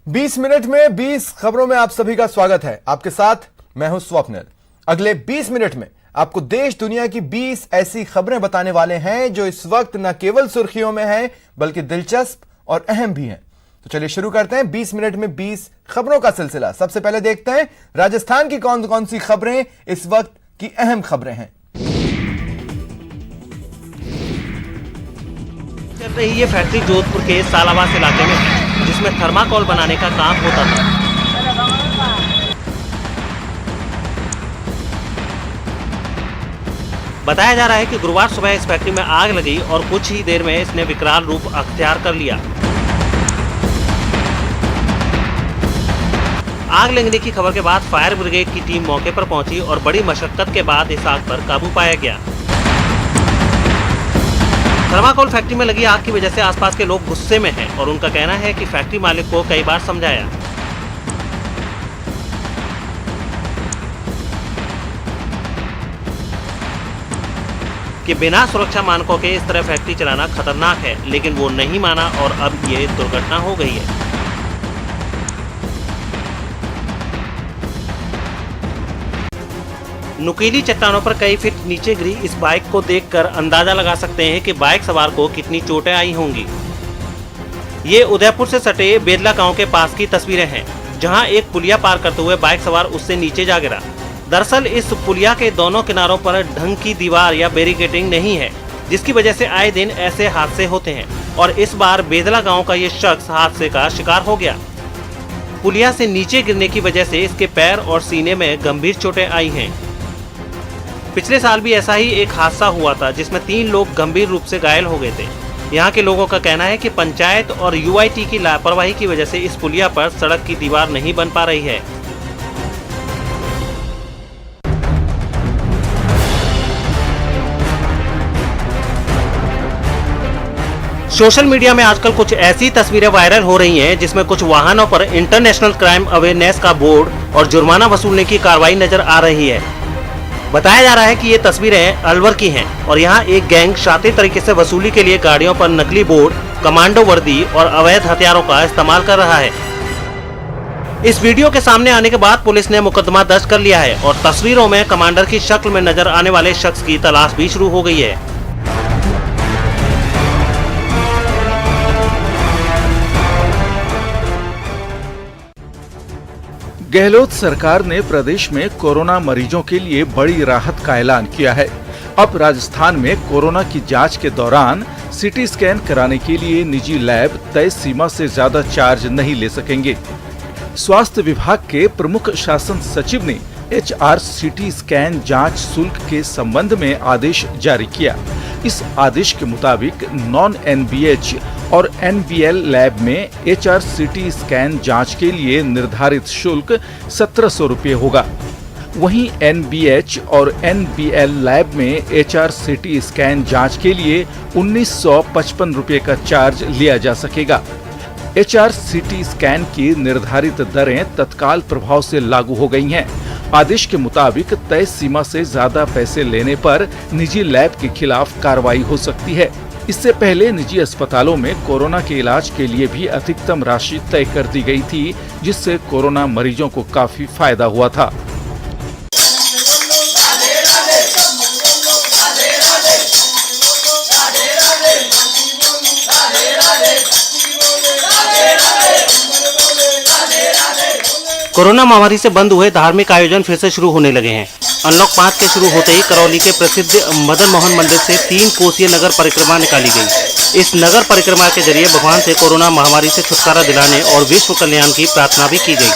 20 minute में 20 खबरों में आप सभी का स्वागत है। आपके साथ मैं हूं स्वप्निल। अगले 20 मिनट में आपको देश दुनिया की 20 ऐसी खबरें बताने वाले हैं जो इस वक्त न केवल सुर्खियों में हैं बल्कि दिलचस्प और अहम भी हैं। तो चलिए शुरू करते हैं 20 मिनट में 20 खबरों का सिलसिला। सबसे पहले देखते हैं राजस्थान की कौन कौन सी खबरें इस वक्त की अहम खबरें हैं। चल रही ये फैक्ट्री जोधपुर के सालावास इलाके में है, जिसमें थर्माकोल बनाने का काम होता था। बताया जा रहा है कि गुरुवार सुबह इस फैक्ट्री में आग लगी और कुछ ही देर में इसने विकराल रूप अख्तियार कर लिया। आग लगने की खबर के बाद फायर ब्रिगेड की टीम मौके पर पहुंची और बड़ी मशक्कत के बाद इस आग पर काबू पाया गया। थर्माकोल फैक्ट्री में लगी आग की वजह से आसपास के लोग गुस्से में हैं और उनका कहना है कि फैक्ट्री मालिक को कई बार समझाया। कि बिना सुरक्षा मानकों के इस तरह फैक्ट्री चलाना खतरनाक है, लेकिन वो नहीं माना और अब ये दुर्घटना हो गई है। नुकीली चट्टानों पर कई फीट नीचे गिरी इस बाइक को देखकर अंदाजा लगा सकते हैं कि बाइक सवार को कितनी चोटें आई होंगी। ये उदयपुर से सटे बेदला गांव के पास की तस्वीरें हैं, जहां एक पुलिया पार करते हुए बाइक सवार उससे नीचे जा गिरा। दरअसल इस पुलिया के दोनों किनारों पर ढंग की दीवार या बैरिकेडिंग नहीं है, जिसकी वजह से आए दिन ऐसे हादसे होते हैं और इस बार बेदला गाँव का ये शख्स हादसे का शिकार हो गया। पुलिया से नीचे गिरने की वजह से इसके पैर और सीने में गंभीर चोटें आई हैं। पिछले साल भी ऐसा ही एक हादसा हुआ था, जिसमें 3 लोग गंभीर रूप से घायल हो गए थे। यहाँ के लोगों का कहना है कि पंचायत और यूआईटी की लापरवाही की वजह से इस पुलिया पर सड़क की दीवार नहीं बन पा रही है। सोशल मीडिया में आजकल कुछ ऐसी तस्वीरें वायरल हो रही हैं, जिसमें कुछ वाहनों पर इंटरनेशनल क्राइम अवेयरनेस का बोर्ड और जुर्माना वसूलने की कार्रवाई नजर आ रही है। बताया जा रहा है कि ये तस्वीरें अलवर की हैं और यहाँ एक गैंग शातिर तरीके से वसूली के लिए गाड़ियों पर नकली बोर्ड, कमांडो वर्दी और अवैध हथियारों का इस्तेमाल कर रहा है। इस वीडियो के सामने आने के बाद पुलिस ने मुकदमा दर्ज कर लिया है और तस्वीरों में कमांडर की शक्ल में नजर आने वाले शख्स की तलाश भी शुरू हो गई है। गहलोत सरकार ने प्रदेश में कोरोना मरीजों के लिए बड़ी राहत का ऐलान किया है। अब राजस्थान में कोरोना की जांच के दौरान सीटी स्कैन कराने के लिए निजी लैब तय सीमा से ज्यादा चार्ज नहीं ले सकेंगे। स्वास्थ्य विभाग के प्रमुख शासन सचिव ने HRCT स्कैन जांच शुल्क के संबंध में आदेश जारी किया। इस आदेश के मुताबिक नॉन NBH और NBL लैब में HRCT स्कैन जांच के लिए निर्धारित शुल्क 1700 रुपये होगा। वहीं NBH और NBL लैब में HRCT स्कैन जांच के लिए 1955 रुपये का चार्ज लिया जा सकेगा। HRCT स्कैन की निर्धारित दरें तत्काल प्रभाव से लागू हो गई हैं। आदेश के मुताबिक तय सीमा से ज्यादा पैसे लेने पर निजी लैब के खिलाफ कार्रवाई हो सकती है। इससे पहले निजी अस्पतालों में कोरोना के इलाज के लिए भी अधिकतम राशि तय कर दी गई थी, जिससे कोरोना मरीजों को काफी फायदा हुआ था। कोरोना महामारी से बंद हुए धार्मिक आयोजन फिर से शुरू होने लगे हैं। अनलॉक 5 के शुरू होते ही करौली के प्रसिद्ध मदन मोहन मंदिर से 3 कोसीय नगर परिक्रमा निकाली गई। इस नगर परिक्रमा के जरिए भगवान से कोरोना महामारी से छुटकारा दिलाने और विश्व कल्याण की प्रार्थना भी की गई।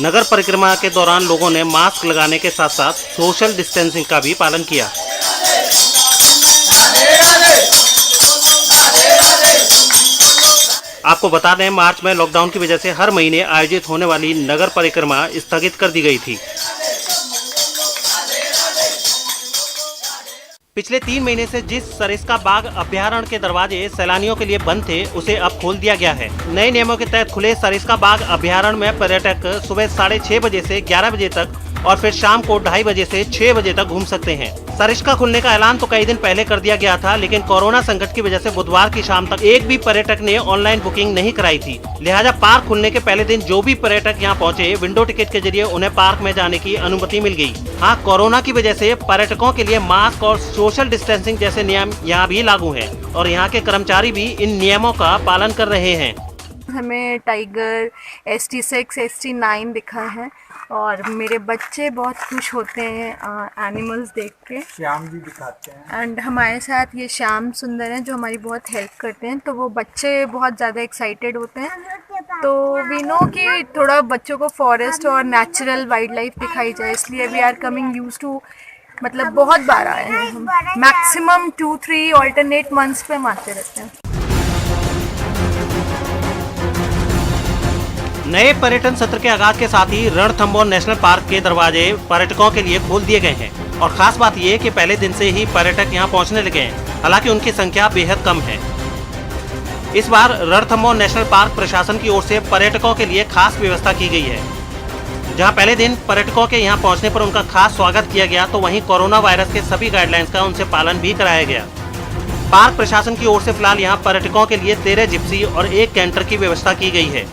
नगर परिक्रमा के दौरान लोगों ने मास्क लगाने के साथ साथ सोशल डिस्टेंसिंग का भी पालन किया। आपको बता दें, मार्च में लॉकडाउन की वजह से हर महीने आयोजित होने वाली नगर परिक्रमा स्थगित कर दी गई थी। पिछले 3 महीने से जिस सरिस्का बाग अभ्यारण्य के दरवाजे सैलानियों के लिए बंद थे, उसे अब खोल दिया गया है। नए नियमों के तहत खुले सरिस्का बाग अभ्यारण्य में पर्यटक सुबह 6:30 बजे से 11 बजे तक और फिर शाम को 2:30 बजे से 6 बजे तक घूम सकते हैं। सरिस्का खुलने का ऐलान तो कई दिन पहले कर दिया गया था, लेकिन कोरोना संकट की वजह से बुधवार की शाम तक एक भी पर्यटक ने ऑनलाइन बुकिंग नहीं कराई थी। लिहाजा पार्क खुलने के पहले दिन जो भी पर्यटक यहाँ पहुँचे, विंडो टिकट के जरिए उन्हें पार्क में जाने की अनुमति मिल गई। हाँ, कोरोना की वजह से पर्यटकों के लिए मास्क और सोशल डिस्टेंसिंग जैसे नियम यहाँ भी लागू है और यहाँ के कर्मचारी भी इन नियमों का पालन कर रहे हैं। हमें टाइगर, ST6, ST9 दिखा है और मेरे बच्चे बहुत खुश होते हैं एनिमल्स देख के। श्याम भी दिखाते हैं एंड हमारे साथ ये श्याम सुंदर हैं जो हमारी बहुत हेल्प करते हैं, तो वो बच्चे बहुत ज़्यादा एक्साइटेड होते हैं। तो वी नो कि थोड़ा बच्चों को फॉरेस्ट और नेचुरल वाइल्ड लाइफ दिखाई जाए, इसलिए we are coming use to, मतलब बहुत बार आए हैं हम, मैक्सिमम 2-3 ऑल्टरनेट मंथ्स पे हम आते रहते हैं। नए पर्यटन सत्र के आगाज के साथ ही रणथंभौर नेशनल पार्क के दरवाजे पर्यटकों के लिए खोल दिए गए हैं और खास बात ये कि पहले दिन से ही पर्यटक यहां पहुंचने लगे हैं, हालांकि उनकी संख्या बेहद कम है। इस बार रणथंभौर नेशनल पार्क प्रशासन की ओर से पर्यटकों के लिए खास व्यवस्था की गई है। जहां पहले दिन पर्यटकों के यहां पहुंचने पर उनका खास स्वागत किया गया, तो वहीं कोरोना वायरस के सभी गाइडलाइंस का उनसे पालन भी कराया गया। पार्क प्रशासन की ओर से फिलहाल यहाँ पर्यटकों के लिए 13 जिप्सी और 1 कैंटर की व्यवस्था की गई है।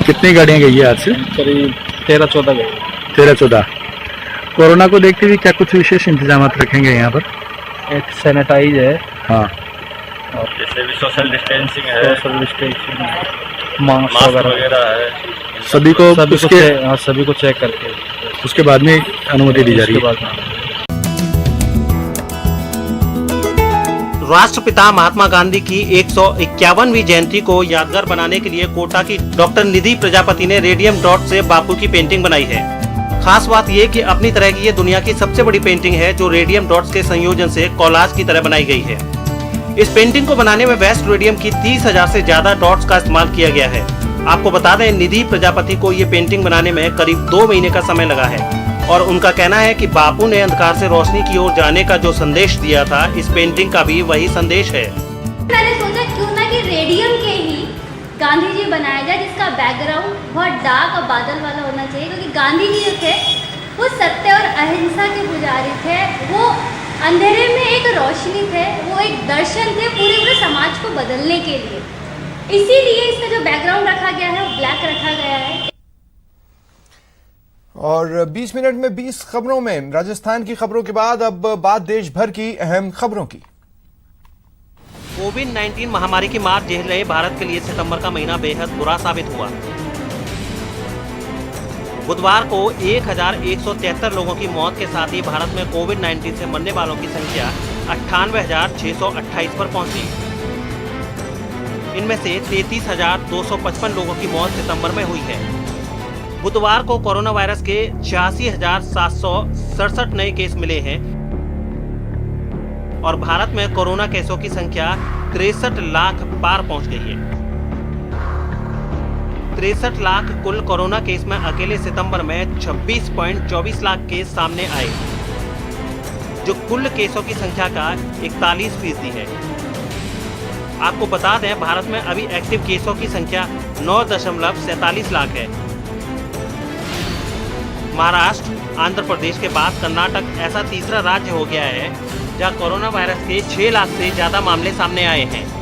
कितनी गाड़ियाँ गई है आज से? करीब 13-14 गए। 13-14। कोरोना को देखते हुए क्या कुछ विशेष इंतजाम रखेंगे यहाँ पर? एक सैनिटाइज है, हाँ, और जैसे भी सोशल डिस्टेंसिंग है, सोशल डिस्टेंसिंग, मास्क वगैरह है, सभी को चेक करके उसके बाद में अनुमति दी जा रही है। राष्ट्रपिता महात्मा गांधी की 151वीं जयंती को यादगार बनाने के लिए कोटा की डॉक्टर निधि प्रजापति ने रेडियम डॉट से बापू की पेंटिंग बनाई है। खास बात ये कि अपनी तरह की ये दुनिया की सबसे बड़ी पेंटिंग है जो रेडियम डॉट्स के संयोजन से कोलाज की तरह बनाई गई है। इस पेंटिंग को बनाने में वेस्ट रेडियम की 30,000 से ज्यादा डॉट्स का इस्तेमाल किया गया है। आपको बता दें, निधि प्रजापति को ये पेंटिंग बनाने में करीब 2 महीने का समय लगा है और उनका कहना है कि बापू ने अंधकार से रोशनी की ओर जाने का जो संदेश दिया था, इस पेंटिंग का भी वही संदेश है। मैंने सोचा क्यों ना कि रेडियम के ही गांधी जी बनाया जाए, जिसका बैकग्राउंड बहुत डार्क और बादल वाला होना चाहिए, क्योंकि गांधी जी जो थे वो सत्य और अहिंसा के पुजारी थे। वो अंधेरे में एक रोशनी थे, वो एक दर्शन थे पूरे समाज को बदलने के लिए। इसीलिए इसका जो बैकग्राउंड रखा गया है वो ब्लैक रखा गया है। और 20 मिनट में 20 खबरों में राजस्थान की खबरों के बाद अब बात देश भर की अहम खबरों की। कोविड-19 महामारी की मार झेल रहे भारत के लिए सितंबर का महीना बेहद बुरा साबित हुआ। बुधवार को 1173 लोगों की मौत के साथ ही भारत में कोविड-19 से मरने वालों की संख्या 98,628 पर पहुंची। इनमें से 33,255 लोगों की मौत सितंबर में हुई है। बुधवार को कोरोना वायरस के 86,767 नए केस मिले हैं और भारत में कोरोना केसों की संख्या 63 लाख पार पहुंच गई है। 63 लाख कुल कोरोना केस में अकेले सितंबर में 26.24 लाख केस सामने आए, जो कुल केसों की संख्या का 41% है। आपको बता दें, भारत में अभी एक्टिव केसों की संख्या 9.47 लाख है। महाराष्ट्र, आंध्र प्रदेश के बाद कर्नाटक ऐसा तीसरा राज्य हो गया है जहां कोरोना वायरस के 6 लाख से ज्यादा मामले सामने आए हैं।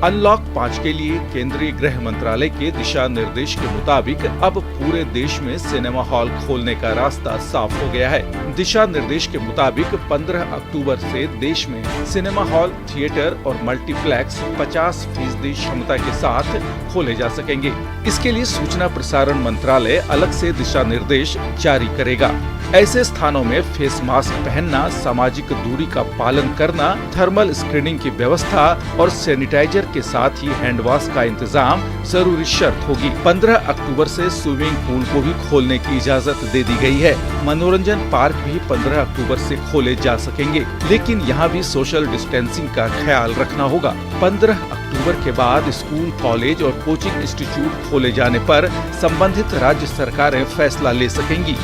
अनलॉक 5 के लिए केंद्रीय गृह मंत्रालय के दिशा निर्देश के मुताबिक अब पूरे देश में सिनेमा हॉल खोलने का रास्ता साफ हो गया है। दिशा निर्देश के मुताबिक 15 अक्टूबर से देश में सिनेमा हॉल, थिएटर और मल्टीप्लेक्स 50% क्षमता के साथ खोले जा सकेंगे। इसके लिए सूचना प्रसारण मंत्रालय अलग से दिशा निर्देश जारी करेगा। ऐसे स्थानों में फेस मास्क पहनना, सामाजिक दूरी का पालन करना, थर्मल स्क्रीनिंग की व्यवस्था और सैनिटाइजर के साथ ही हैंड वॉश का इंतजाम जरूरी शर्त होगी। 15 अक्टूबर से स्विमिंग पूल को भी खोलने की इजाजत दे दी गई है। मनोरंजन पार्क भी 15 अक्टूबर से खोले जा सकेंगे, लेकिन यहाँ भी सोशल डिस्टेंसिंग का ख्याल रखना होगा। 15 अक्टूबर के बाद स्कूल, कॉलेज और कोचिंग इंस्टीट्यूट खोले जाने पर संबंधित राज्य सरकारें फैसला ले सकेंगी।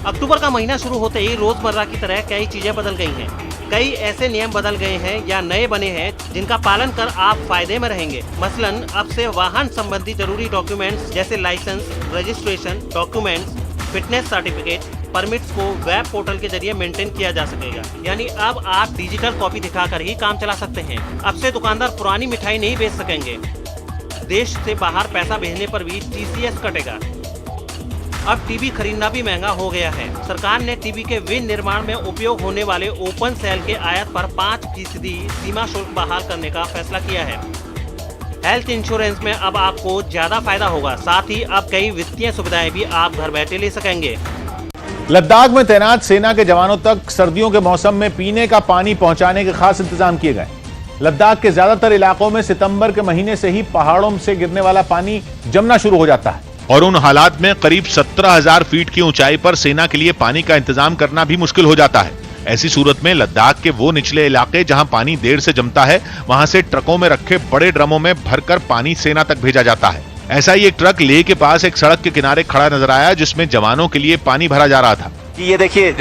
अक्टूबर का महीना शुरू होते ही रोजमर्रा की तरह कई चीजें बदल गई हैं। कई ऐसे नियम बदल गए हैं या नए बने हैं जिनका पालन कर आप फायदे में रहेंगे। मसलन अब से वाहन संबंधी जरूरी डॉक्यूमेंट्स जैसे licence, registration documents, fitness certificate, permits को वेब पोर्टल के जरिए मेंटेन किया जा सकेगा। यानी अब आप डिजिटल कॉपी दिखाकर ही काम चला सकते हैं। अब से दुकानदार पुरानी मिठाई नहीं बेच सकेंगे। देश से बाहर पैसा भेजने पर भी TCS कटेगा। अब टीवी खरीदना भी महंगा हो गया है। सरकार ने टीवी के विनिर्माण में उपयोग होने वाले ओपन सेल के आयात पर 5% सीमा शुल्क बहाल करने का फैसला किया है। हेल्थ इंश्योरेंस में अब आपको ज्यादा फायदा होगा। साथ ही अब कई वित्तीय सुविधाएं भी आप घर बैठे ले सकेंगे। लद्दाख में तैनात सेना के जवानों तक सर्दियों के मौसम में पीने का पानी पहुंचाने के खास इंतजाम किए गए। लद्दाख के ज्यादातर इलाकों में सितंबर के महीने से ही पहाड़ों से गिरने वाला पानी जमना शुरू हो जाता है और उन हालात में करीब 17,000 फीट की ऊंचाई पर सेना के लिए पानी का इंतजाम करना भी मुश्किल हो जाता है। ऐसी सूरत में लद्दाख के वो निचले इलाके जहां पानी देर से जमता है, वहां से ट्रकों में रखे बड़े ड्रमों में भरकर पानी सेना तक भेजा जाता है। ऐसा ही एक ट्रक लेह के पास एक सड़क के किनारे खड़ा नजर आया, जिसमें जवानों के लिए पानी भरा जा रहा था। ये देखिए,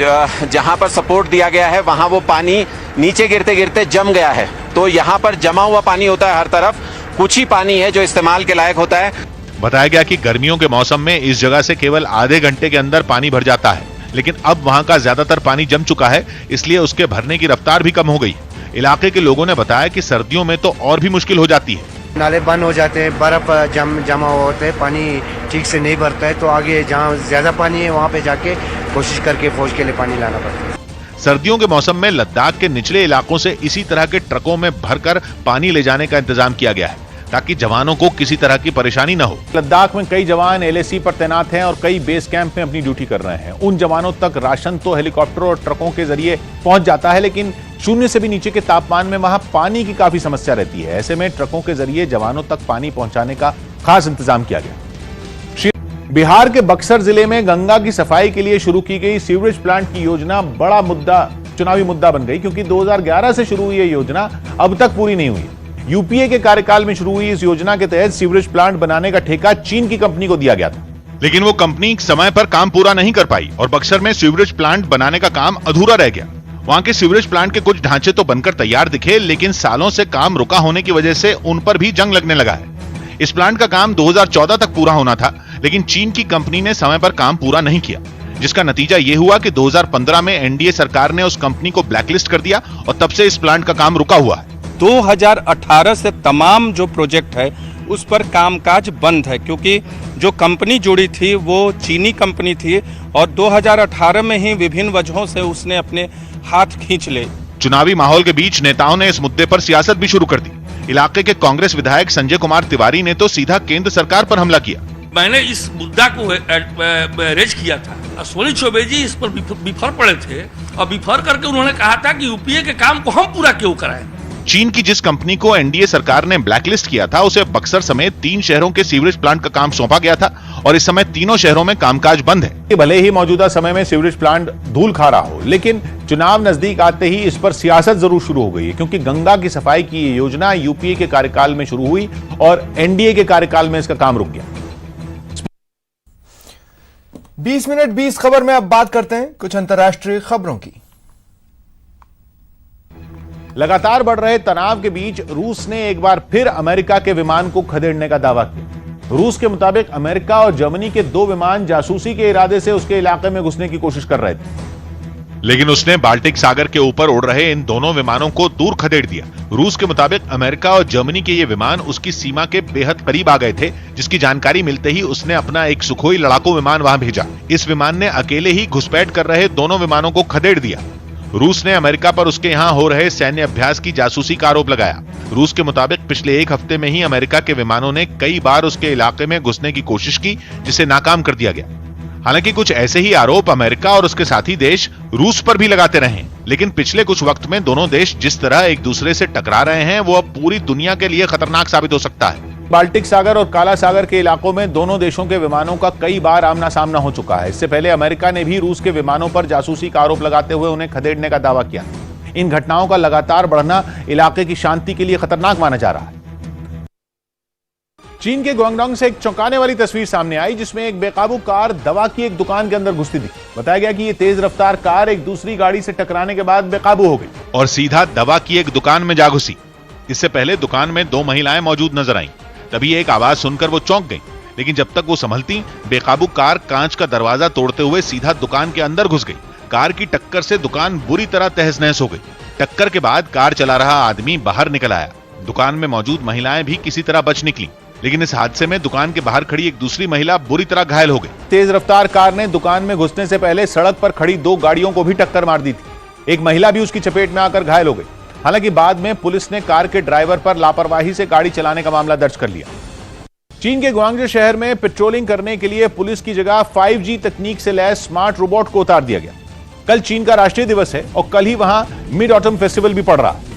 जहाँ पर सपोर्ट दिया गया है वहाँ वो पानी नीचे गिरते गिरते जम गया है। तो यहाँ पर जमा हुआ पानी होता है हर तरफ, कुछ ही पानी है जो इस्तेमाल के लायक होता है। बताया गया कि गर्मियों के मौसम में इस जगह से केवल आधे घंटे के अंदर पानी भर जाता है, लेकिन अब वहां का ज्यादातर पानी जम चुका है, इसलिए उसके भरने की रफ्तार भी कम हो गई। इलाके के लोगों ने बताया कि सर्दियों में तो और भी मुश्किल हो जाती है। नाले बंद हो जाते हैं, बर्फ जमा होते हैं, पानी ठीक से नहीं भरता है, तो आगे जहाँ ज्यादा पानी है वहाँ पे जाके कोशिश करके फौज के लिए पानी लाना पड़ता है। सर्दियों के मौसम में लद्दाख के निचले इलाकों से इसी तरह के ट्रकों में भरकर पानी ले जाने का इंतजाम किया गया है, ताकि जवानों को किसी तरह की परेशानी न हो। लद्दाख में कई जवान LAC पर तैनात हैं और कई बेस कैंप में अपनी ड्यूटी कर रहे हैं। उन जवानों तक राशन तो हेलीकॉप्टर और ट्रकों के जरिए पहुंच जाता है, लेकिन शून्य से भी नीचे के तापमान में वहां पानी की काफी समस्या रहती है। ऐसे में ट्रकों के जरिए जवानों तक पानी पहुंचाने का खास इंतजाम किया गया। बिहार के बक्सर जिले में गंगा की सफाई के लिए शुरू की गई सीवरेज प्लांट की योजना बड़ा चुनावी मुद्दा बन गई, क्योंकि 2011 से शुरू हुई यह योजना अब तक पूरी नहीं हुई। UPA के कार्यकाल में शुरू हुई इस योजना के तहत सीवरेज प्लांट बनाने का ठेका चीन की कंपनी को दिया गया था, लेकिन वो कंपनी समय पर काम पूरा नहीं कर पाई और बक्सर में सीवरेज प्लांट बनाने का काम अधूरा रह गया। वहां के सीवरेज प्लांट के कुछ ढांचे तो बनकर तैयार दिखे, लेकिन सालों से काम रुका होने की वजह से उन पर भी जंग लगने लगा है। इस प्लांट का काम 2014 तक पूरा होना था, लेकिन चीन की कंपनी ने समय पर काम पूरा नहीं किया, जिसका नतीजा ये हुआ कि 2015 में NDA सरकार ने उस कंपनी को ब्लैकलिस्ट कर दिया और तब से इस प्लांट का काम रुका हुआ है। 2018 से तमाम जो प्रोजेक्ट है उस पर कामकाज बंद है, क्योंकि जो कंपनी जुड़ी थी वो चीनी कंपनी थी और 2018 में ही विभिन्न वजहों से उसने अपने हाथ खींच ले। चुनावी माहौल के बीच नेताओं ने इस मुद्दे पर सियासत भी शुरू कर दी। इलाके के कांग्रेस विधायक संजय कुमार तिवारी ने तो सीधा केंद्र सरकार पर हमला किया। मैंने इस मुद्दा को रेज किया था। सोनी चौबे जी इस पर विफल पड़े थे और विफल करके उन्होंने कहा था कि UPA के काम को हम पूरा क्यों कराएं। चीन की जिस कंपनी को NDA सरकार ने ब्लैकलिस्ट किया था, उसे बक्सर समेत 3 शहरों के सीवरेज प्लांट का काम सौंपा गया था और इस समय तीनों शहरों में कामकाज बंद है। भले ही मौजूदा समय में सीवरेज प्लांट धूल खा रहा हो, लेकिन चुनाव नजदीक आते ही इस पर सियासत जरूर शुरू हो गई है, क्योंकि गंगा की सफाई की ये योजना UPA के कार्यकाल में शुरू हुई और NDA के कार्यकाल में इसका काम रुक गया। 20 मिनट 20 खबर में अब बात करते हैं कुछ अंतर्राष्ट्रीय खबरों की। लगातार बढ़ रहे तनाव के बीच रूस ने एक बार फिर अमेरिका के विमान को खदेड़ने का दावा किया। रूस के मुताबिक अमेरिका और जर्मनी के 2 विमान जासूसी के इरादे से उसके इलाके में घुसने की कोशिश कर रहे थे, लेकिन उसने बाल्टिक सागर के ऊपर उड़ रहे इन दोनों विमानों को दूर खदेड़ दिया। रूस के मुताबिक अमेरिका और जर्मनी के ये विमान उसकी सीमा के बेहद करीब आ गए थे, जिसकी जानकारी मिलते ही उसने अपना एक सुखोई लड़ाकू विमान वहां भेजा। इस विमान ने अकेले ही घुसपैठ कर रहे दोनों विमानों को खदेड़ दिया। रूस ने अमेरिका पर उसके यहां हो रहे सैन्य अभ्यास की जासूसी का आरोप लगाया। रूस के मुताबिक पिछले 1 हफ्ते में ही अमेरिका के विमानों ने कई बार उसके इलाके में घुसने की कोशिश की, जिसे नाकाम कर दिया गया। हालांकि कुछ ऐसे ही आरोप अमेरिका और उसके साथी देश रूस पर भी लगाते रहे, लेकिन पिछले कुछ वक्त में दोनों देश जिस तरह एक दूसरे से टकरा रहे हैं वो अब पूरी दुनिया के लिए खतरनाक साबित हो सकता है। बाल्टिक सागर और काला सागर के इलाकों में दोनों देशों के विमानों का कई बार आमना सामना हो चुका है। इससे पहले अमेरिका ने भी रूस के विमानों पर जासूसी का आरोप लगाते हुए उन्हें खदेड़ने का दावा किया। इन घटनाओं का लगातार बढ़ना इलाके की शांति के लिए खतरनाक माना जा रहा है। चीन के गुआंगडोंग से एक चौंकाने वाली तस्वीर सामने आई जिसमें एक बेकाबू कार दवा की एक दुकान के अंदर घुसती थी। बताया गया कि ये तेज रफ्तार कार एक दूसरी गाड़ी से टकराने के बाद बेकाबू हो गई और सीधा दवा की एक दुकान में जा घुसी। इससे पहले दुकान में 2 महिलाएं मौजूद नजर आईं। तभी एक आवाज सुनकर वो चौंक गईं, लेकिन जब तक वो संभलती, बेकाबू कार कांच का दरवाजा तोड़ते हुए सीधा दुकान के अंदर घुस गई। कार की टक्कर से दुकान बुरी तरह तहस नहस हो गई। टक्कर के बाद कार चला रहा आदमी बाहर निकल आया। दुकान में मौजूद महिलाएं भी किसी तरह बच निकली, लेकिन इस हादसे में दुकान के बाहर खड़ी एक दूसरी महिला बुरी तरह घायल हो गई। तेज रफ्तार कार ने दुकान में घुसने से पहले सड़क पर खड़ी 2 गाड़ियों को भी टक्कर मार दी थी। एक महिला भी उसकी चपेट में आकर घायल हो गई। हालांकि बाद में पुलिस ने कार के ड्राइवर पर लापरवाही से गाड़ी चलाने का मामला दर्ज कर लिया। चीन के गुआंगझो शहर में पेट्रोलिंग करने के लिए पुलिस की जगह 5G तकनीक से लैस स्मार्ट रोबोट को उतार दिया गया। कल चीन का राष्ट्रीय दिवस है और कल ही वहां मिड ऑटम फेस्टिवल भी पड़ रहा है।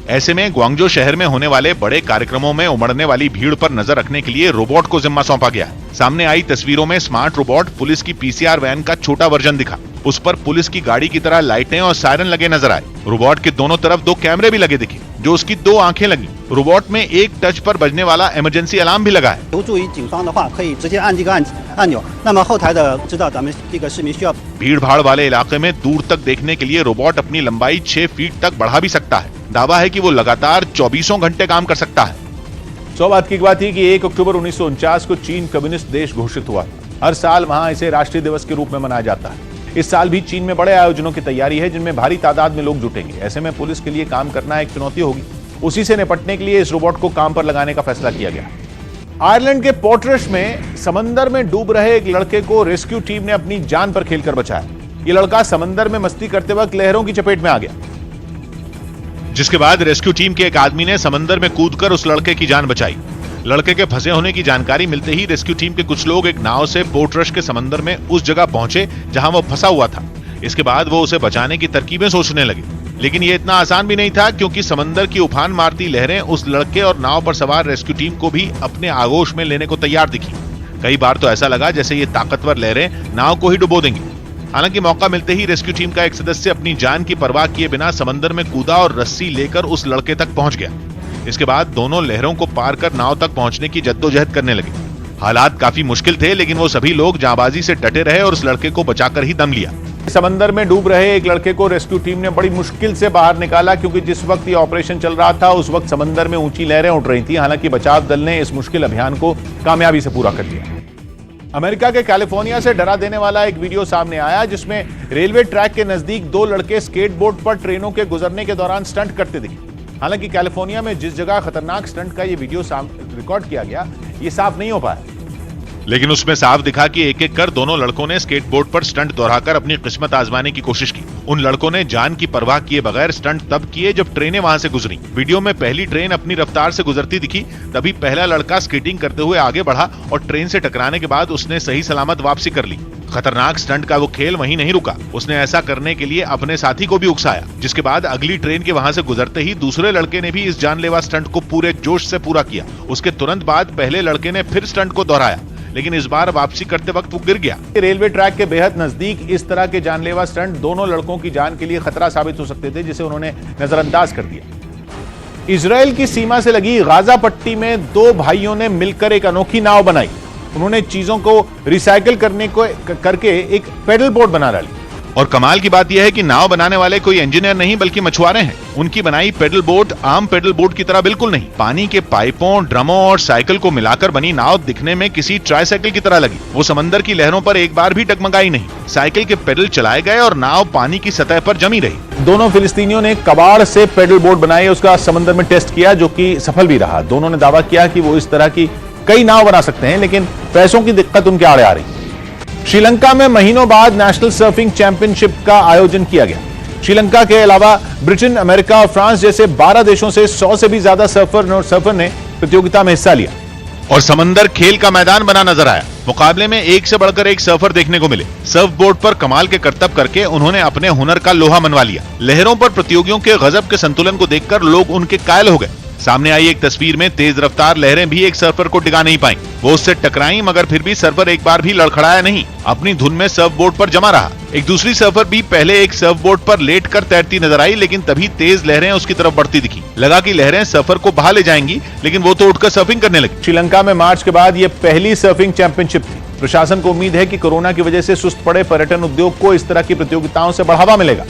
ऐसे में गुआंगझो शहर में होने वाले बड़े कार्यक्रमों में उमड़ने वाली भीड़ पर नजर रखने के लिए रोबोट को जिम्मा सौंपा गया है। सामने आई तस्वीरों में स्मार्ट रोबोट पुलिस की PCR वैन का छोटा वर्जन दिखा। उस पर पुलिस की गाड़ी की तरह लाइटें और सायरन लगे नजर आए। रोबोट के दोनों तरफ 2 कैमरे भी लगे दिखे, जो उसकी 2 आंखें लगी। रोबोट में एक टच पर बजने वाला इमरजेंसी अलार्म भी लगा है। भीड़ भाड़ वाले इलाके में दूर तक देखने के लिए रोबोट अपनी लंबाई 6 फीट तक बढ़ा भी सकता है। दावा है कि वो लगातार 24 घंटे काम कर सकता है। सौभाग्य की बात थी कि 1 अक्टूबर 1949 को चीन कम्युनिस्ट देश घोषित हुआ। हर साल वहां इसे राष्ट्रीय दिवस के रूप में मनाया जाता है। इस साल भी चीन में बड़े आयोजनों की तैयारी है, जिनमें भारी तादाद में लोग जुटेंगे। ऐसे में पुलिस के लिए काम करना एक चुनौती होगी। उसी से निपटने के लिए इस रोबोट को काम पर लगाने का फैसला किया गया। आयरलैंड के पोर्टरश में समंदर में डूब रहे एक लड़के को रेस्क्यू टीम ने अपनी जान पर खेलकर बचाया। ये लड़का समंदर में मस्ती करते वक्त लहरों की चपेट में आ गया, जिसके बाद रेस्क्यू टीम के एक आदमी ने समंदर में कूदकर उस लड़के की जान बचाई। लड़के के फंसे होने की जानकारी मिलते ही रेस्क्यू टीम के कुछ लोग एक नाव से पोर्टरश के समंदर में उस जगह पहुंचे जहां वो फंसा हुआ था। इसके बाद वो उसे बचाने की तरकीबें सोचने लगे, लेकिन ये इतना आसान भी नहीं था, क्योंकि समंदर की उफान मारती लहरें उस लड़के और नाव पर सवार रेस्क्यू टीम को भी अपने आगोश में लेने को तैयार दिखी। कई बार तो ऐसा लगा जैसे ये ताकतवर लहरें नाव को ही डुबो देंगी। हालांकि मौका मिलते ही रेस्क्यू टीम का एक सदस्य अपनी जान की परवाह किए बिना समंदर में कूदा और रस्सी लेकर उस लड़के तक पहुंच गया। इसके बाद दोनों लहरों को पार कर नाव तक पहुंचने की जद्दोजहद करने लगे। हालात काफी मुश्किल थे, लेकिन वो सभी लोग जांबाजी से डटे रहे और उस लड़के को बचाकर ही दम लिया। समंदर में डूब रहे एक लड़के को रेस्क्यू टीम ने बड़ी मुश्किल से बाहर निकाला, क्योंकि जिस वक्त ये ऑपरेशन चल रहा था उस वक्त समंदर में ऊंची लहरें उठ रही थी। हालांकि बचाव दल ने इस मुश्किल अभियान को कामयाबी से पूरा कर दिया। अमेरिका के कैलिफोर्निया से डरा देने वाला एक वीडियो सामने आया, जिसमें रेलवे ट्रैक के नजदीक 2 लड़के स्केटबोर्ड पर ट्रेनों के गुजरने के दौरान स्टंट करते दिखे। हालांकि कैलिफोर्निया में जिस जगह खतरनाक स्टंट का ये वीडियो रिकॉर्ड किया गया, ये साफ नहीं हो पाया, लेकिन उसमें साफ दिखा कि एक एक कर दोनों लड़कों ने स्केटबोर्ड पर स्टंट दोहराकर अपनी किस्मत आजमाने की कोशिश की। उन लड़कों ने जान की परवाह किए बगैर स्टंट तब किए जब ट्रेनें वहां से गुजरी। वीडियो में पहली ट्रेन अपनी रफ्तार से गुजरती दिखी, तभी पहला लड़का स्केटिंग करते हुए आगे बढ़ा और ट्रेन से टकराने के बाद उसने सही सलामत वापसी कर ली। खतरनाक स्टंट का वो खेल वहीं नहीं रुका, उसने ऐसा करने के लिए अपने साथी को भी उकसाया, जिसके बाद अगली ट्रेन के वहां से गुजरते ही दूसरे लड़के ने भी इस जानलेवा स्टंट को पूरे जोश से पूरा किया। उसके तुरंत बाद पहले लड़के ने फिर स्टंट को दोहराया, लेकिन इस बार वापसी करते वक्त वो गिर गया। रेलवे ट्रैक के बेहद नजदीक इस तरह के जानलेवा स्टंट दोनों लड़कों की जान के लिए खतरा साबित हो सकते थे, जिसे उन्होंने नजरअंदाज कर दिया। इजराइल की सीमा से लगी गाजा पट्टी में 2 भाइयों ने मिलकर एक अनोखी नाव बनाई। उन्होंने चीजों को रिसाइकिल करके एक पेडल बोट बना डाली। और कमाल की बात यह है कि नाव बनाने वाले कोई इंजीनियर नहीं बल्कि मछुआरे हैं। उनकी बनाई पेडल बोट आम पेडल बोट की तरह बिल्कुल नहीं। पानी के पाइपों, ड्रमों और साइकिल को मिलाकर बनी नाव दिखने में किसी ट्राईसाइकिल की तरह लगी। वो समंदर की लहरों पर एक बार भी डगमगाई नहीं। साइकिल के पेडल चलाए गए और नाव पानी की सतह पर जमी रही। दोनों फिलिस्तीनियों ने कबाड़ से पेडल बोट बनाई, उसका समंदर में टेस्ट किया, जो कि सफल भी रहा। दोनों ने दावा किया कि वो इस तरह की कई नाव बना सकते हैं, लेकिन पैसों की दिक्कत उनके आड़े आ रही। श्रीलंका में महीनों बाद नेशनल सर्फिंग चैंपियनशिप का आयोजन किया गया। श्रीलंका के अलावा ब्रिटेन, अमेरिका और फ्रांस जैसे 12 देशों से 100 से भी ज्यादा सर्फर ने प्रतियोगिता में हिस्सा लिया और समंदर खेल का मैदान बना नजर आया। मुकाबले में एक से बढ़कर एक सर्फर देखने को मिले। सर्फ बोर्ड पर कमाल के करतब करके उन्होंने अपने हुनर का लोहा मनवा लिया। लहरों पर प्रतियोगियों के गजब के संतुलन को देखकर लोग उनके कायल हो गए। सामने आई एक तस्वीर में तेज रफ्तार लहरें भी एक सर्फर को डिगा नहीं पाई। वो उससे टकराई मगर फिर भी सर्फर एक बार भी लड़खड़ाया नहीं, अपनी धुन में सर्फ बोर्ड पर जमा रहा। एक दूसरी सर्फर भी पहले एक सर्फ बोर्ड पर लेट कर तैरती नजर आई, लेकिन तभी तेज लहरें उसकी तरफ बढ़ती दिखी। लगा कि लहरें सर्फर को बहा ले जाएंगी, लेकिन वो तो उठकर सर्फिंग करने लगी। श्रीलंका में मार्च के बाद ये पहली सर्फिंग चैंपियनशिप थी। प्रशासन को उम्मीद है कि कोरोना की वजह से सुस्त पड़े पर्यटन उद्योग को इस तरह की प्रतियोगिताओं से बढ़ावा मिलेगा।